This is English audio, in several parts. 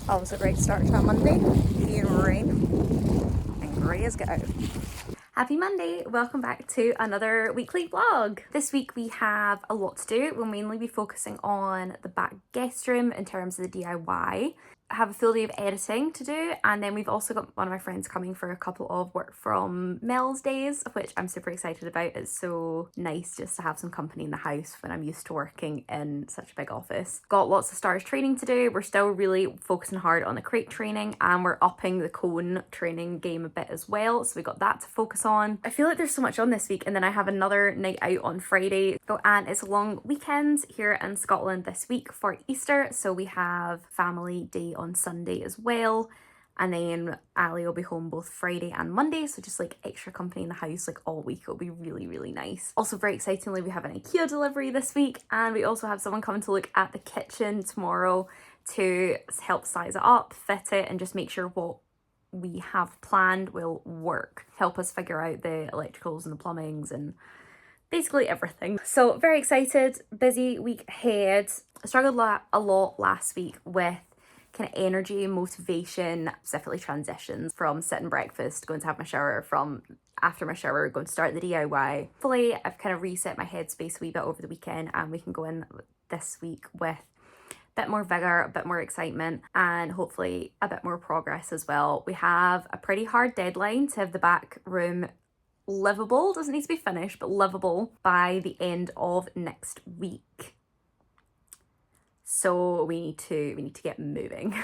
Always a great start to a Monday. Being rain and grey as go. Happy Monday! Welcome back to another weekly vlog. This week we have a lot to do. We'll mainly be focusing on the back guest room in terms of the DIY. I have a full day of editing to do, and then we've also got one of my friends coming for a couple of work from Mel's days, which I'm super excited about. It's so nice just to have some company in the house when I'm used to working in such a big office. Got lots of stars training to do. We're still really focusing hard on the crate training, and we're upping the cone training game a bit as well, so we got that to focus on. I feel like there's so much on this week, and then I have another night out on Friday. Oh, and it's a long weekend here in Scotland this week for Easter, so we have family day on Sunday as well, and then Ali will be home both Friday and Monday, so just like extra company in the house like all week. It'll be really nice. Also, very excitingly, we have an IKEA delivery this week, and we also have someone coming to look at the kitchen tomorrow to help size it up, fit it, and just make sure what we have planned will work. Help us figure out the electricals and the plumbings and basically everything. So very excited, busy week ahead. I struggled a lot last week with kind of energy, motivation, specifically transitions from sitting breakfast, going to have my shower, from after my shower, going to start the DIY. Hopefully I've kind of reset my headspace a wee bit over the weekend, and we can go in this week with a bit more vigour, a bit more excitement, and hopefully a bit more progress as well. We have a pretty hard deadline to have the back room livable, doesn't need to be finished, but livable by the end of next week. So we need to get moving.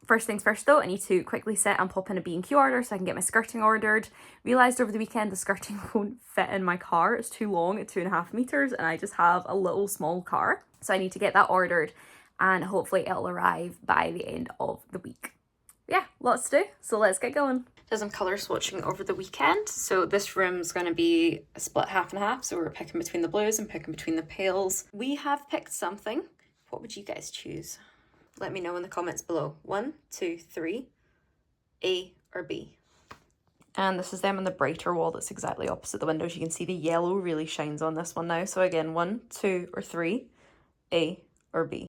First things first though, I need to quickly sit and pop in a B&Q order so I can get my skirting ordered. Realised over the weekend the skirting won't fit in my car. It's too long at 2.5 meters, and I just have a little small car. So I need to get that ordered, and hopefully it'll arrive by the end of the week. Yeah, lots to do, so let's get going. Did some colour swatching over the weekend. So this room's going to be a split half and half, so we're picking between the blues and picking between the pales. We have picked something. What would you guys choose? Let me know in the comments below. 1, 2, 3, A or B. And this is them on the brighter wall that's exactly opposite the windows. You can see the yellow really shines on this one now. So again, 1, 2 or 3, A or B.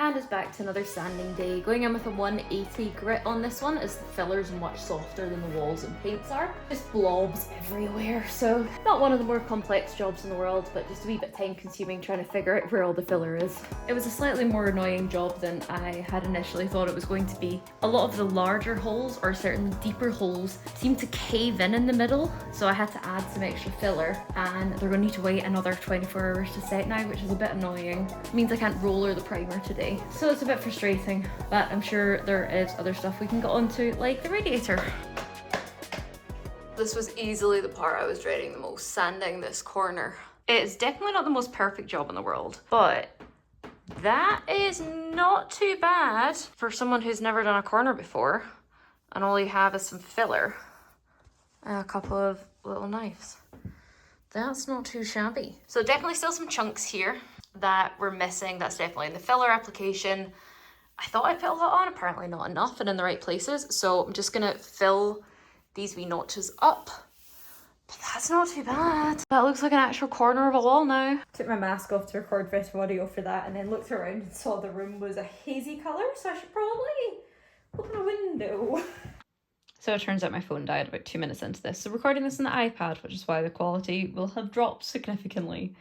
And it's back to another sanding day. Going in with a 180 grit on this one, as the fillers are much softer than the walls and paints are. Just blobs everywhere, so not one of the more complex jobs in the world, but just a wee bit time consuming trying to figure out where all the filler is. It was a slightly more annoying job than I had initially thought it was going to be. A lot of the larger holes, or certainly deeper holes, seem to cave in the middle, so I had to add some extra filler, and they're going to need to wait another 24 hours to set now, which is a bit annoying. It means I can't roller the primer today. So it's a bit frustrating, but I'm sure there is other stuff we can get onto, like the radiator. This was easily the part I was dreading the most, sanding this corner. It's definitely not the most perfect job in the world, but that is not too bad for someone who's never done a corner before, and all you have is some filler and a couple of little knives. That's not too shabby. So definitely still some chunks here that we're missing. That's definitely in the filler application. I thought I put a lot on, apparently not enough and in the right places, so I'm just gonna fill these wee notches up. But that's not too bad. That looks like an actual corner of a wall now. Took my mask off to record this audio for that, and then looked around and saw the room was a hazy colour, so I should probably open a window. So it turns out my phone died about 2 minutes into this. So recording this on the iPad, which is why the quality will have dropped significantly.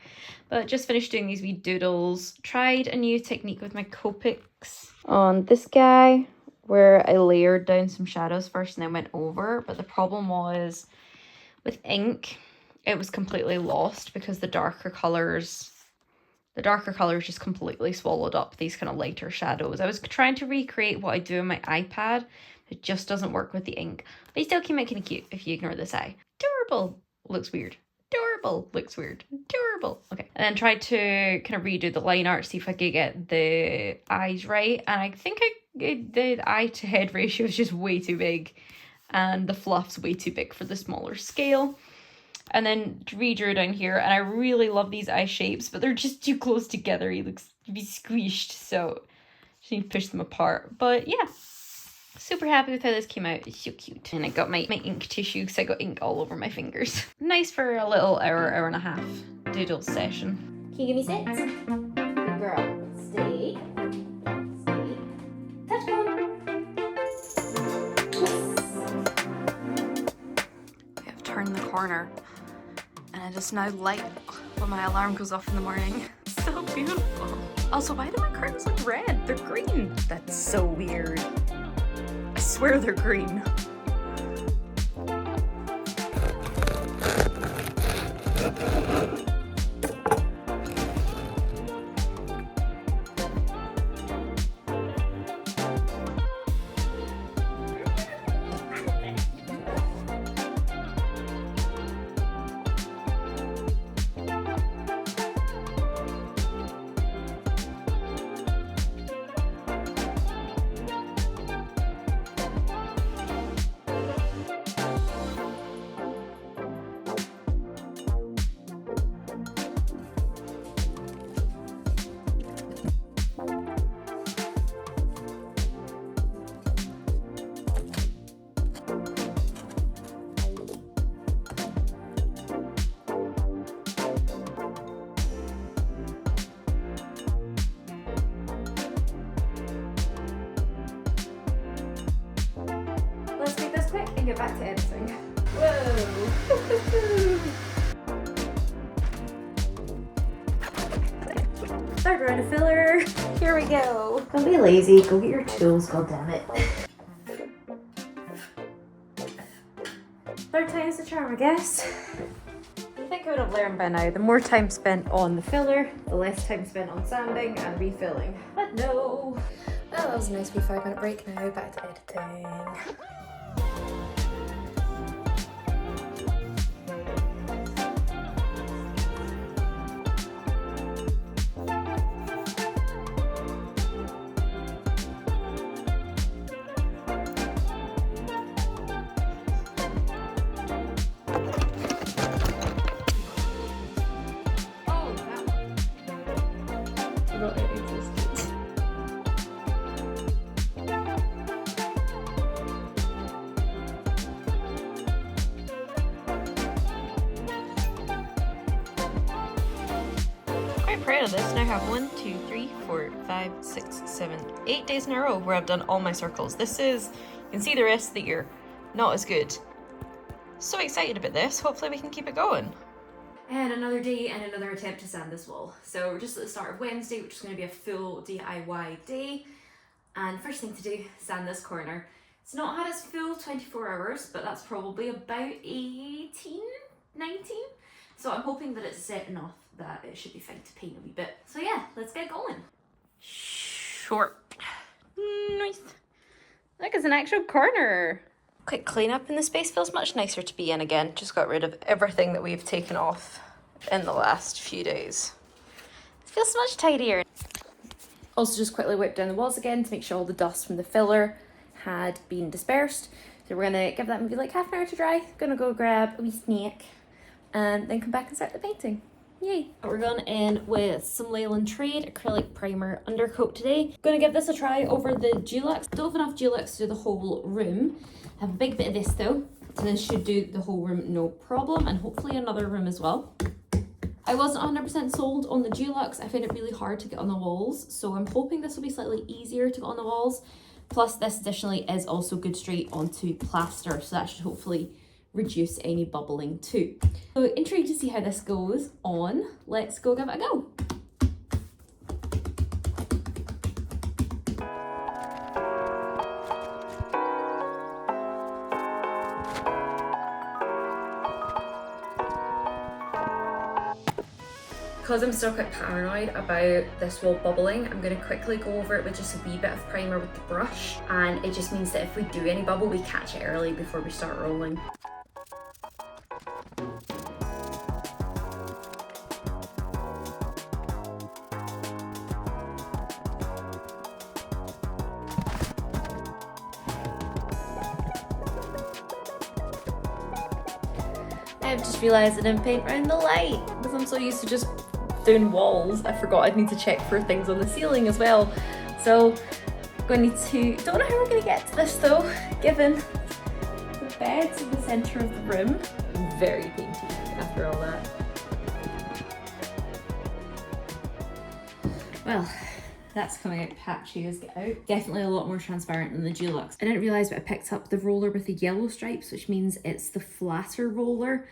But just finished doing these wee doodles. Tried a new technique with my Copics on this guy, where I layered down some shadows first and then went over. But the problem was, with ink, it was completely lost because the darker colours just completely swallowed up these kind of lighter shadows. I was trying to recreate what I do on my iPad. It just doesn't work with the ink. But you still came out kind of cute if you ignore this eye. Adorable. Looks weird. Adorable. Looks weird. Adorable. Okay. And then tried to kind of redo the line art, see if I could get the eyes right. And I think the eye to head ratio is just way too big. And the fluff's way too big for the smaller scale. And then redrew down here. And I really love these eye shapes, but they're just too close together. He looks to be squished. So just need to push them apart. But yeah. Super happy with how this came out. It's so cute. And I got my ink tissue because I got ink all over my fingers. Nice for a little hour and a half doodle session. Can you give me six? Good girl. Stay. Stay. Touch bone. We have turned the corner and it is now light when my alarm goes off in the morning. So beautiful. Also, why do my curtains look red? They're green. That's so weird. I swear they're green. Let's make this quick and get back to editing. Whoa! Third round of filler. Here we go. Don't be lazy. Go get your tools, goddammit. Third time's the charm, I guess. I think I would have learned by now, the more time spent on the filler, the less time spent on sanding and refilling. But no. Well, that was a nice wee 5-minute break now, back to editing. Quite proud of this. Now I have 1, 2, 3, 4, 5, 6, 7, 8 days in a row where I've done all my circles. This is, you can see the rest of the year, not as good. So excited about this. Hopefully we can keep it going. And another day and another attempt to sand this wall. So we're just at the start of Wednesday, which is going to be a full DIY day. And first thing to do, sand this corner. It's not had its full 24 hours, but that's probably about 18, 19. So I'm hoping that it's set enough that it should be fine to paint a wee bit. So yeah, let's get going. Short. Nice. Look, it's an actual corner. Quick clean up and the space feels much nicer to be in again. Just got rid of everything that we've taken off in the last few days. It feels much tidier. Also just quickly wiped down the walls again to make sure all the dust from the filler had been dispersed. So we're gonna give that maybe like half an hour to dry. Gonna go grab a wee snack and then come back and start the painting. Yay! We're going in with some Leyland Trade acrylic primer undercoat today. Gonna give this a try over the Dulux. Don't have enough Dulux to do the whole room. Have a big bit of this though, so this should do the whole room no problem, and hopefully another room as well. I wasn't 100% sold on the Dulux. I found it really hard to get on the walls, so I'm hoping this will be slightly easier to get on the walls. Plus this additionally is also good straight onto plaster, so that should hopefully reduce any bubbling too. So intrigued to see how this goes on. Let's go give it a go. Because I'm still quite paranoid about this wall bubbling, I'm going to quickly go over it with just a wee bit of primer with the brush, and it just means that if we do any bubble, we catch it early before we start rolling. I've just realised I didn't paint around the light because I'm so used to just doing walls. I forgot I'd need to check for things on the ceiling as well. So Going to, don't know how we're going to get to this though, given the bed's in the centre of the room. Very painty after all that. Well, that's coming out patchy as get out. Definitely a lot more transparent than the Dulux. I didn't realise, but I picked up the roller with the yellow stripes, which means it's the flatter roller,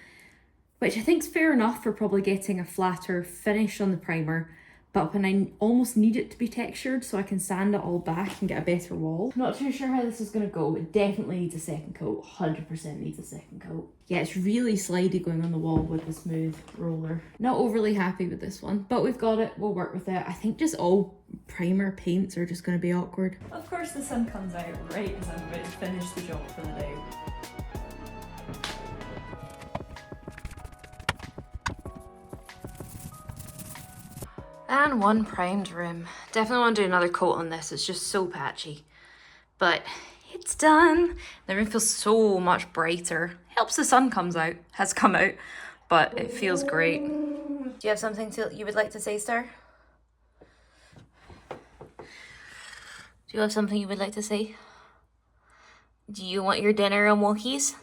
which I think is fair enough for probably getting a flatter finish on the primer. But when I almost need it to be textured so I can sand it all back and get a better wall. Not too sure how this is going to go. It definitely needs a second coat. 100% needs a second coat. Yeah, it's really slidey going on the wall with the smooth roller. Not overly happy with this one, but we've got it. We'll work with it. I think just all primer paints are just going to be awkward. Of course the sun comes out right as I'm about to finish the job for the day. And one primed room. Definitely want to do another coat on this. It's just so patchy. But it's done. The room feels so much brighter. Helps the sun has come out, but it feels great. Do you have something you would like to say, Star? Do you have something you would like to say? Do you want your dinner and walkies?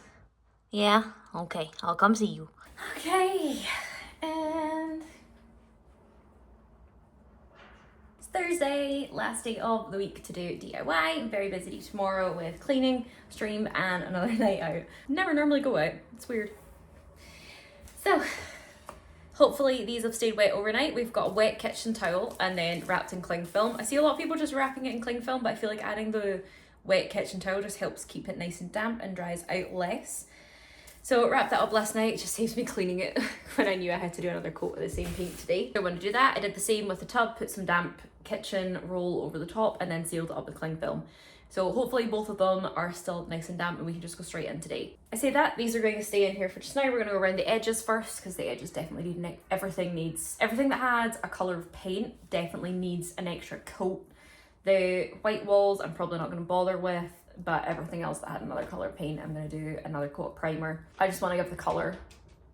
Yeah? Okay, I'll come see you. Okay, and Thursday, last day of the week to do DIY. I'm very busy tomorrow with cleaning, stream, and another night out. Never normally go out, it's weird. So, hopefully these have stayed wet overnight. We've got a wet kitchen towel and then wrapped in cling film. I see a lot of people just wrapping it in cling film, but I feel like adding the wet kitchen towel just helps keep it nice and damp and dries out less. So wrapped that up last night. It just saves me cleaning it when I knew I had to do another coat of the same paint today. I want to do that. I did the same with the tub, put some damp kitchen roll over the top and then sealed it up with cling film. So hopefully both of them are still nice and damp and we can just go straight in today. I say that, these are going to stay in here for just now. We're going to go around the edges first because the edges definitely need, everything that has a colour of paint definitely needs an extra coat. The white walls I'm probably not going to bother with, but everything else that had another colour of paint, I'm going to do another coat of primer. I just want to give the colour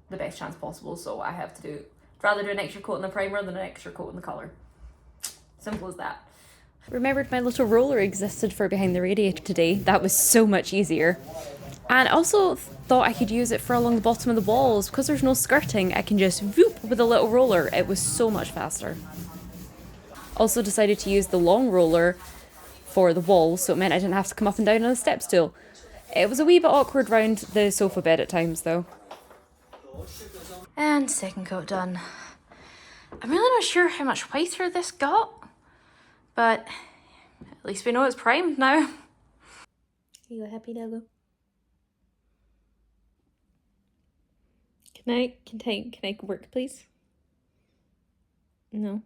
the best chance possible, so I have to rather do an extra coat in the primer than an extra coat in the colour. Simple as that. Remembered my little roller existed for behind the radiator today. That was so much easier. And also thought I could use it for along the bottom of the walls. Because there's no skirting, I can just whoop with a little roller. It was so much faster. Also decided to use the long roller for the walls, so it meant I didn't have to come up and down on the step stool. It was a wee bit awkward round the sofa bed at times though. And second coat done. I'm really not sure how much whiter this got, but at least we know it's primed now. Are you happy, doggo? Can I work, please? No.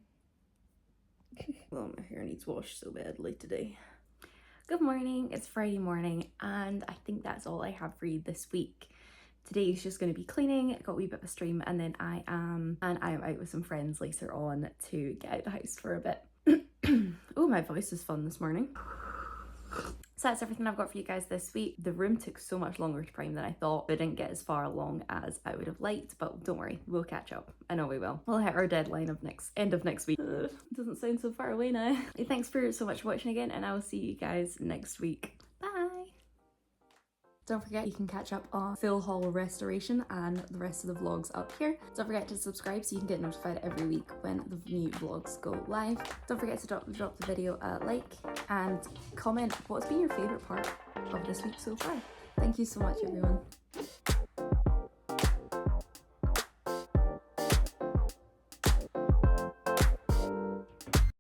Well, my hair needs washed so badly today. Good morning, it's Friday morning and I think that's all I have for you this week. Today is just going to be cleaning, got a wee bit of a stream, and then I am out with some friends later on to get out the house for a bit. Oh, my voice is fun this morning. So that's everything I've got for you guys this week. The room took so much longer to prime than I thought. I didn't get as far along as I would have liked, but don't worry, we'll catch up. I know we will. We'll hit our deadline of end of next week. Doesn't sound so far away now. Thanks so much for watching again, and I will see you guys next week. Bye! Don't forget you can catch up on full haul restoration and the rest of the vlogs up here. Don't forget to subscribe so you can get notified every week when the new vlogs go live. Don't forget to drop the video a like and comment what's been your favourite part of this week so far. Thank you so much everyone.